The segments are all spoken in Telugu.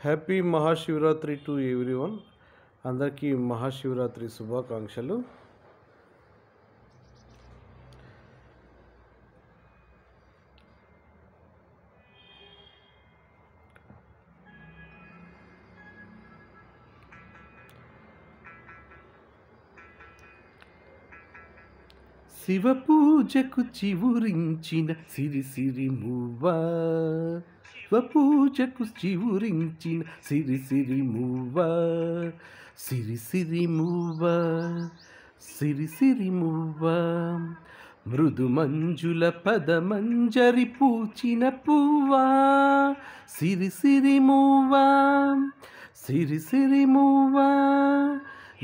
Happy Mahashivratri to everyone. అందరికీ మహాశివరాత్రి శుభాకాంక్షలు. శివ పూజకు చివురించిన సిరి సిరి మువ్వా, శివ పూజకు చివురించిన సిరి సిరి మువ్వా, సిరి సిరి మువ్వా, సిరి సిరి మువ్వా, మృదు మంజుల పదమంజరి పూచిన పువ్వా, సిరి సిరి మువ్వా, సిరి సిరి మువ్వా,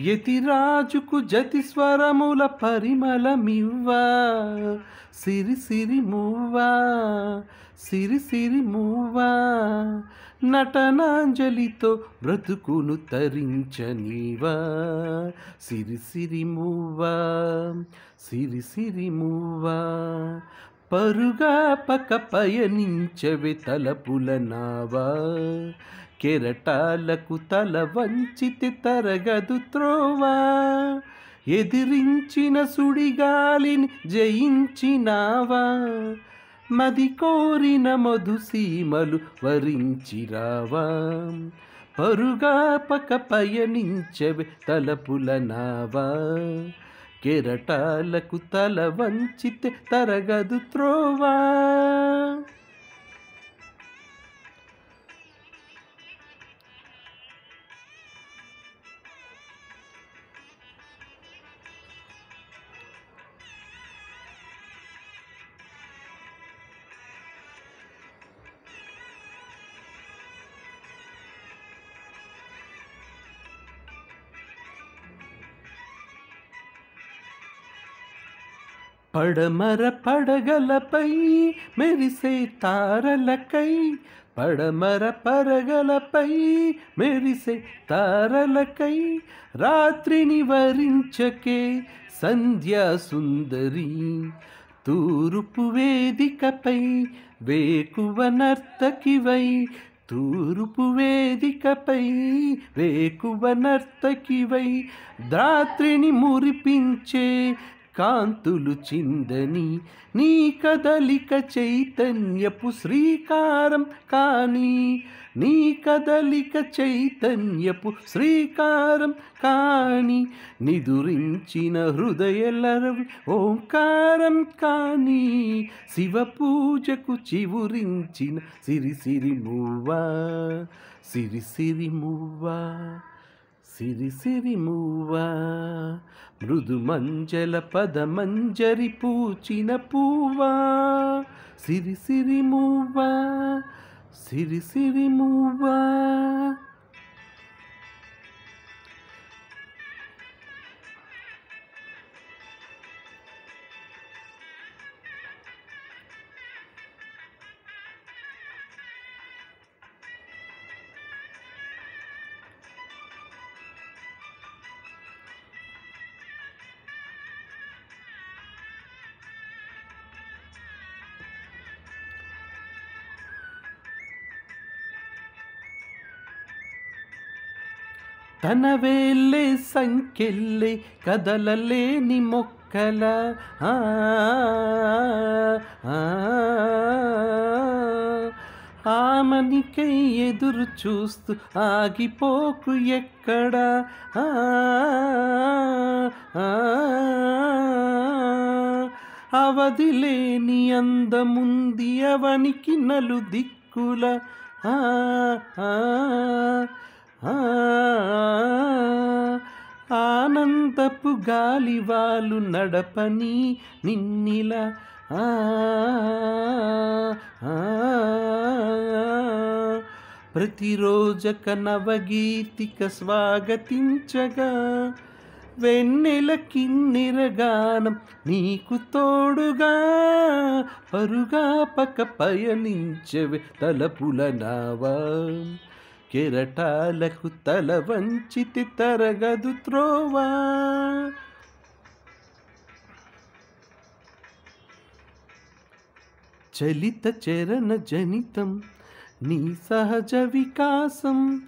యతిరాజుకు జతి స్వరముల పరిమళమివ్వా, సిరి సిరి మువ్వా, సిరి సిరి మువ్వా, నటనాంజలితో బ్రతుకును తరించనివా, సిరి సిరి మువ్వా, సిరి సిరి మువ్వా, పరుగా పక పయనించవే తలపుల నావా, కెరటాలకు తల వంచితే తరగదు త్రోవా, ఎదిరించిన సుడిగాలిని జయించినావా, మది కోరిన మధుసీమలు వరించిరావా, పరుగా పక పయనించవే తలపుల నావా, కెరటాలకు తల వంచితే తరగదు త్రోవా. పడమర పడగలపై మెరిసే తారలకై, పడమర పరగలపై మెరిసే తారలకై, రాత్రిని వరించకే సంధ్యా సుందరి, తూర్పు వేదికపై వేకువ నర్తకివై, తూర్పు వేదికపై వేకువ నర్తకివై, రాత్రిని మురిపించే కాంతులు చిందని, నీ కదలిక చైతన్యపు శ్రీకారం కాని, నీ కదలిక చైతన్యపు శ్రీకారం కాని, నిదురించిన హృదయలరవి ఓంకారం కాని, శివ పూజకు చివురించిన సిరి సిరి మువ్వా, సిరి సిరి మువ్వా, సిరి సిరి మువ్వా, మృదు మంజల పదమంజరి పూచిన పువ్వా, సిరి సిరి మువ్వా, సిరి సిరి మువ్వా. తన వేళ్ళే సంకెళ్ళే కదలలేని మొక్కల, ఆమనికై ఎదురు చూస్తూ ఆగిపోకు ఎక్కడా, అవధిలేని అందముంది అవనికి నలు దిక్కుల, ఆనందపు గాలివాలు నడపని నిన్నిలా, ప్రతిరోజక నవగీతిక స్వాగతించగా, వెన్నెల కిన్నెరగానం నీకు తోడుగా, పరుగా పక పయనించవే తలపుల నావా, కెరటాలకు తల వంచితే తరగదు త్రోవా. చలిత చరణ జనితం నీ సహజ వికాసం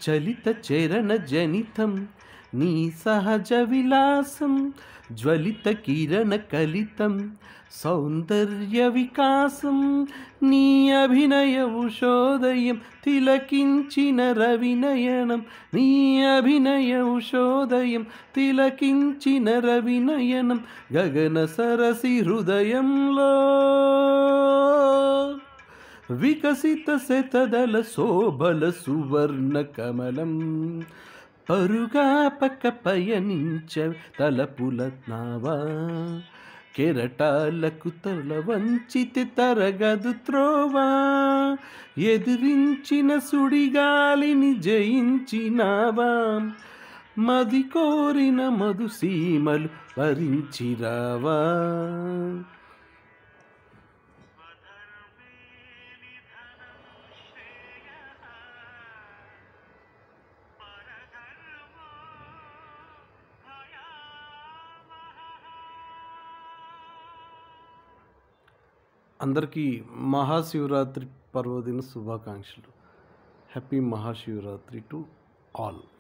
చలిత చరణ జనితం, నీ సహజ విలాసం జ్వలిత కిరణ కలితం, సౌందర్య వికాసం నీ అభినయ ఉషోదయం తిలకించిన రవినయనం, నీ అభినయ ఉషోదయం తిలకించిన రవినయనం, గగన సరసి హృదయంలో వికసిత శతదల శోభల సువర్ణ కమలం, పరుగాపక పయనించ తలపుల నావా, కెరటాలకు తల వంచితి తరగదు త్రోవా, ఎదిరించిన సుడిగాలిని జయించినావా, మది కోరిన మధుసీమలు వరించిరావా. అందరికీ మహాశివరాత్రి పర్వదిన శుభాకాంక్షలు. Happy Mahashivratri to all.